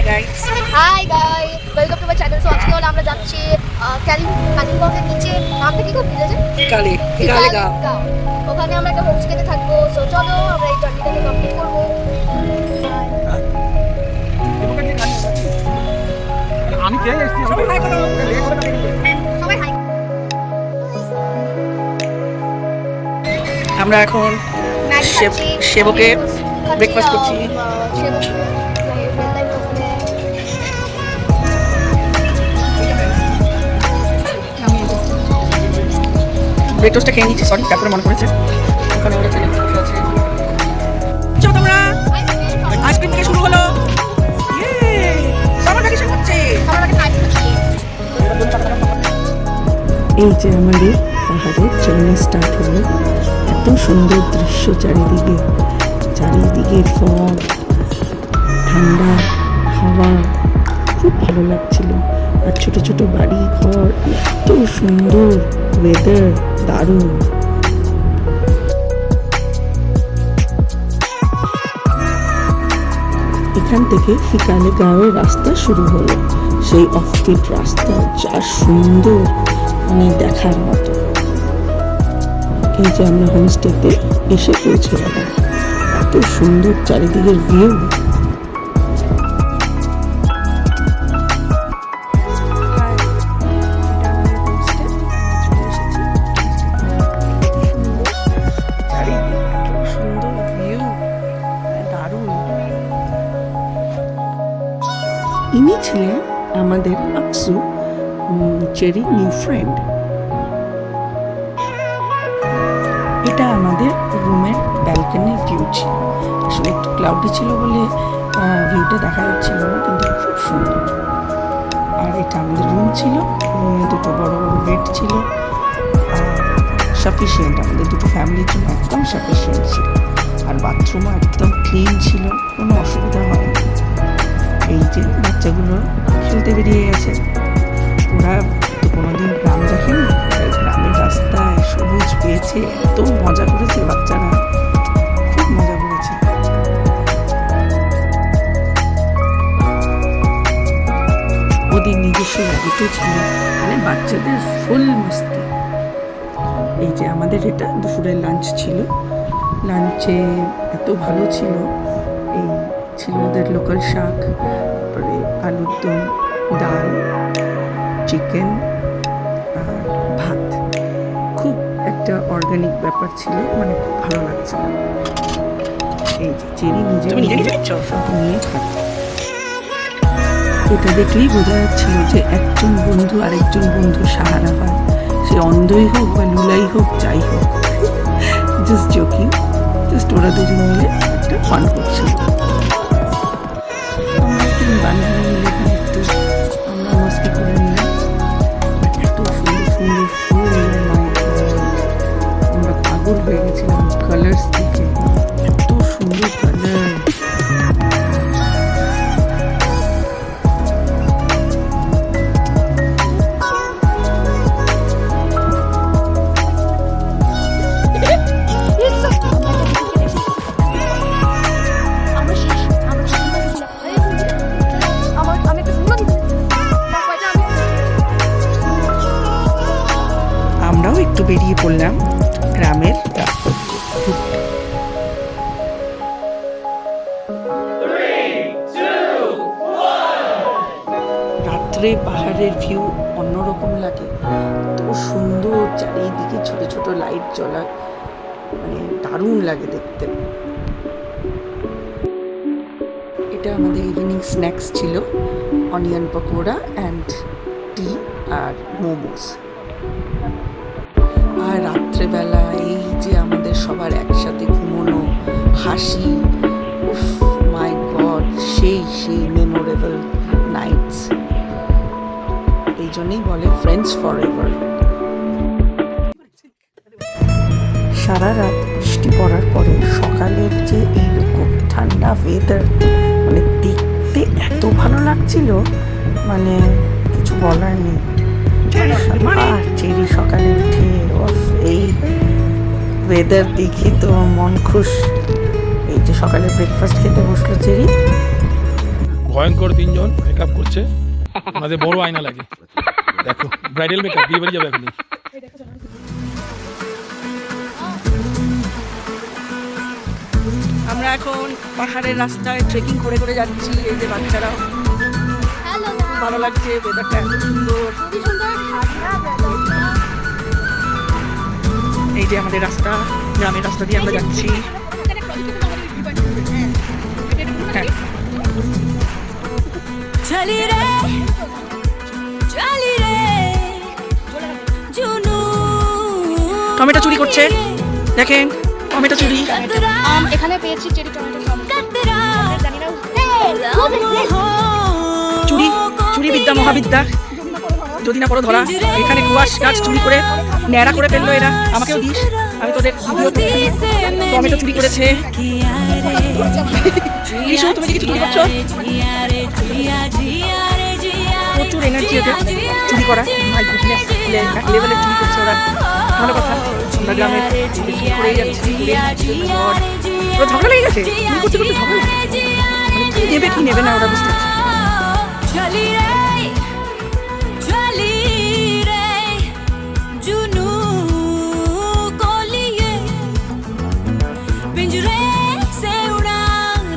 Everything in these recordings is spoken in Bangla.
Guys, hi guys, welcome to my channel. So আজকে হলো আমরা যাচ্ছি কালিম্পংয়ের নিচে, নামটা কি করে ভিলেজে? ফিকালেগাঁও। ওখানে আমরা একটা হোমস্টেতে থাকবো। সো চলো আমরা এই জার্নিটাকে কমপ্লিট করবো। আমি কে এসেছি সবাই হাই করো। সবাই হাই। আমরা এখন ম্যাগি খাচ্ছি, সেবকে খাচ্ছি, ব্রেকফাস্ট করছি। সেবক ব্রেকফাস্টটা খেয়ে নিচ্ছি, সরি তারপরে মনে পড়েছে ওখানে ওরা ছেলে বসে আছে। চলো তোমরা, আইসক্রিম থেকে শুরু হলো। সামার ভ্যাকেশন হচ্ছে। এই যে আমাদের পাহাড়ে জার্নি স্টার্ট হলো। এত সুন্দর দৃশ্য চারিদিকে, চারিদিকে ফগ, ঠান্ডা হাওয়া, খুব ভালো লাগছিল। আর ছোট ছোট বাড়ি ঘর, এত সুন্দর ওয়েদার, দারুণ। এখান থেকে ফিকালেগাঁওয়ের রাস্তা শুরু হলো, সেই অফবিট রাস্তা, যা সুন্দর, মানে দেখার মতো। এই যে আমরা হোমস্টেতে এসে পৌঁছে গেলাম, এত সুন্দর চারিদিকের ভিউ। ইনি ছিলেন আমাদের আকসু, চেরির নিউ ফ্রেন্ড। এটা আমাদের রুমের ব্যালকনির ভিউ ছিল। আসলে একটু ক্লাউডি ছিল বলে ভিউটা দেখা যাচ্ছিল না, কিন্তু খুব সুন্দর। আর এটা আমাদের রুম ছিল, রুমে দুটো বড় বড় বেড ছিল, আর সাফিসিয়েন্ট, আমাদের দুটো ফ্যামিলির জন্য একদম সাফিসিয়েন্ট ছিল। আর বাথরুমও একদম ক্লিন ছিল, কোনো অসুবিধা হয়নি। এই যে বাচ্চাগুলো খেলতে বেরিয়ে গেছে, ওরা তো কোনোদিন গ্রাম দেখেনি, গ্রামের রাস্তায় সবুজ পেয়েছে, এত মজা করেছে বাচ্চারা, খুব মজা করেছে। ওদের নিজস্ব র্যাবিটও ছিল, মানে বাচ্চাদের ফুল মস্তি। এই যে আমাদের এটা দুপুরের লাঞ্চ ছিল। লাঞ্চে এত ভালো ছিল, এই ছিল ওদের লোকাল শাক, তারপরে আলুর দম, ডাল, চিকেন আর ভাত। খুব একটা অর্গানিক ব্যাপার ছিল, মানে খুব ভালো লাগছিল। এই যে চেরি নিজে সব নিয়ে খাচ্ছে। এটা দেখলেই বোঝা যাচ্ছিল যে একজন বন্ধু আরেকজন বন্ধুর সাহারা হয়, সে অন্ধই হোক বা লুলাই হোক, যাই হোক। জাস্ট জোকিং, জাস্ট ওরা দুজন মিলে একটা ফান করছিল। বান্ধবী মিলে একটু আমরা মস্তি করে নিলাম। এত সুন্দর সুন্দর ফুল, আমরা পাগল হয়ে গেছিলাম কালার্স দেখে, এত সুন্দর কালার। আমরাও একটু বেরিয়ে পড়লাম গ্রামের রাস্তা দিয়ে ঘুরতে। রাত্রে পাহাড়ের ভিউ অন্যরকম লাগে, তো সুন্দর, চারিদিকে ছোট ছোট লাইট জ্বলা, মানে দারুণ লাগে দেখতে। এটা আমাদের ইভিনিং স্ন্যাক্স ছিল, অনিয়ন পকোড়া অ্যান্ড টি আর মোমোস। আর রাত্রেবেলা এই যে আমাদের সবার একসাথে ঘুমোনো, হাসি, উফ মাই গড, সেই মেমোরেবল নাইটস। এই জন্যই বলে ফ্রেন্ডস ফর এভার। সারা রাত বৃষ্টি পড়ার পরে সকালের যে এইরকম ঠান্ডা ওয়েদার, মানে দেখতে এত ভালো লাগছিল, মানে কিছু বলার নেই। আর চেরি সকালে উঠে এই ওয়েদার দেখি তো মন খুশ। এই যে সকালে ব্রেকফাস্ট খেতে বসলো চেরি, ভয়ঙ্কর তিনজন মেকআপ করছে, আমাদের বড় আয়না লাগে। দেখো ব্রাইডাল মেকআপ, বিয়ে বাড়ি যাবে এখনই। আমরা এখন পাহাড়ের রাস্তায় ট্রেকিং করে করে যাচ্ছি। এই যে বাচ্চারাও, হ্যালো খুব ভালো লাগছে, ওয়েদারটা এত সুন্দর। খুবই সুন্দর ঝাড়না ব্যাকগ্রাউন্ডটা। এই যে আমাদের রাস্তা, গ্রামের রাস্তা দিয়ে আমরা যাচ্ছি। হ্যাঁ, चली रे जुनू টমেটো চুরি করছে, দেখেন টমেটো চুরি। এখানে পেয়েছি চেরি টমেটো সব। कतरा জানি না চুরি চুরি বিদ্যা মহাবিদ্যা, যদি না করো ধরা। এখানে কুয়াশ গাছ চুরি করে ন্যাড়া করে ফেললো এরা। আমাকেও দিস, আমি তোদের ভিডিও করি। টমেটো চুরি করেছে। রিশু, তুমি কি কিছু চুরি করছো? প্রচুর এনার্জি এদের চুরি করা। মাই গুডনেস, এক লেভেলে চুরি করছে ওরা। ভালো কথা, আমরা গ্রামে চুরি করেই যাচ্ছি। ওরা ঝগড়া লেগে গেছে, চুরি করতে করতে ঝগড়া লেগে গেছে। মানে কি নেবে কি নেবে না ওরা বুঝতে পারছে। चली रे जुनू को लिए पिंजरे से उड़ा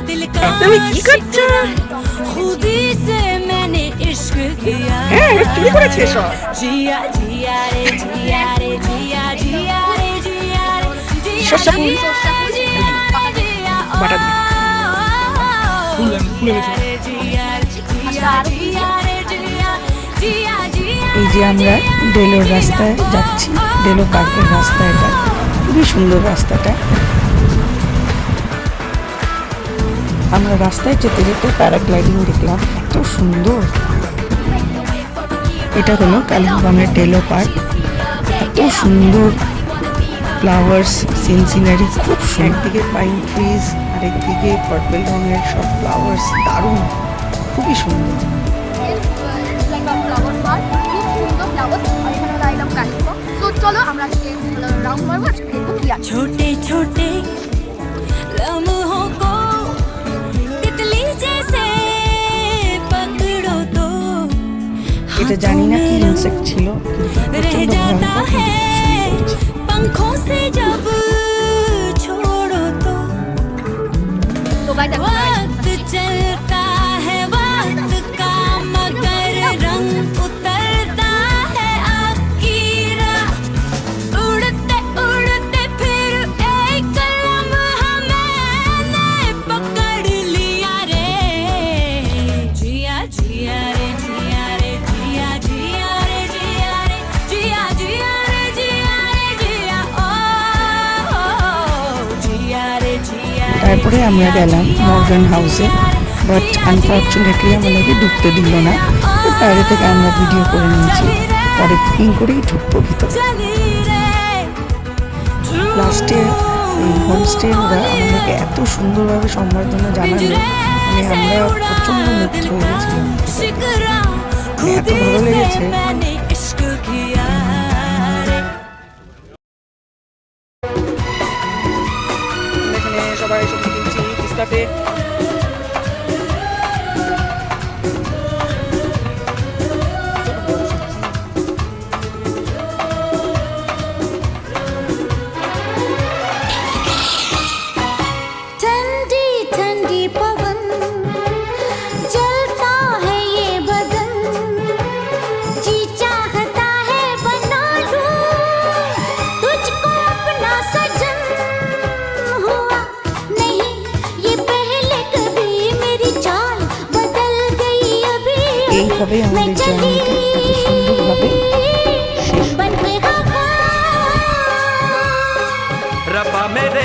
दिल का তুমি কি করছো? खुदी से मैंने इश्क किया হ্যাঁ, চুরি করেছে সব। जिया जिया रे जिया रे जिया जिया रे जिया रे जिया শস্য ফুল जिया বাটা দিয়ে। খুলে গেছে। এই যে আমরা ডেলোর রাস্তায় যাচ্ছি, ডেলো পার্কের রাস্তা। এটা খুবই সুন্দর রাস্তাটা। আমরা রাস্তায় যেতে যেতে প্যারাগ্লাইডিং দেখলাম, এত সুন্দর। এটা হলো কালিম্পংয়ের ডেলো পার্ক। এত সুন্দর ফ্লাওয়ার্স, সিনারি খুব সুন্দর। একদিকে পাইন ট্রিজ, আরেকদিকে পার্পল রঙের সব ফ্লাওয়ার্স, দারুণ, খুবই সুন্দর। ফ্লাওয়ার পার্ক, খুব সুন্দর ফ্লাওয়ার। আর এখানে আমরা এলাম কালিম্পং। তো চলো আমরা আজকে রাউন্ড মারবো, আজকে দেখবো কি আছে। छोटे छोटे लम्हों को तितली जैसे पकड़ो तो এটা জানি না কি ইনসেক্ট ছিল, रह जाता है पंखों से जब छोड़ो तो তো গাইস वक्त चलता है वक्त का मगर रंग उतरता है आपकी राह उड़ते उड़ते फिर एक लम्हा मैंने पकड़ लिया रे जिया जिया रे जिया रे जिया जिया रे जिया रे जिया जिया रे जिया रे जिया ओ जिया रे जिया তারপরে আমরা গেলাম মর্গান হাউসে, বাট আনফর্চুনেটলি আমাদেরকে ঢুকতে দিল না। তো বাইরে থেকে আমরা ভিডিও করে নিয়েছি, পরে বুকিং করেই ঢুকবো ভিতরে। লাস্টে এই হোমস্টে ওরা আমাদেরকে এত সুন্দরভাবে সম্বর্ধনা জানালো, মানে আমরা প্রচণ্ড মুগ্ধ হয়ে গেছিলাম। এত ভালো লেগেছে। এখানে সবাই সবজি কিনছি পিস্তাতে। ठंडी ठंडी पवन जलता है ये बदन जी चाहता है बना लूं तुझको अपना सजन हुआ नहीं ये पहले कभी मेरी चाल बदल गई अभी এইভাবে আমাদের জার্নিটা এত সুন্দরভাবে শেষ। बन गया रब्बा मेरे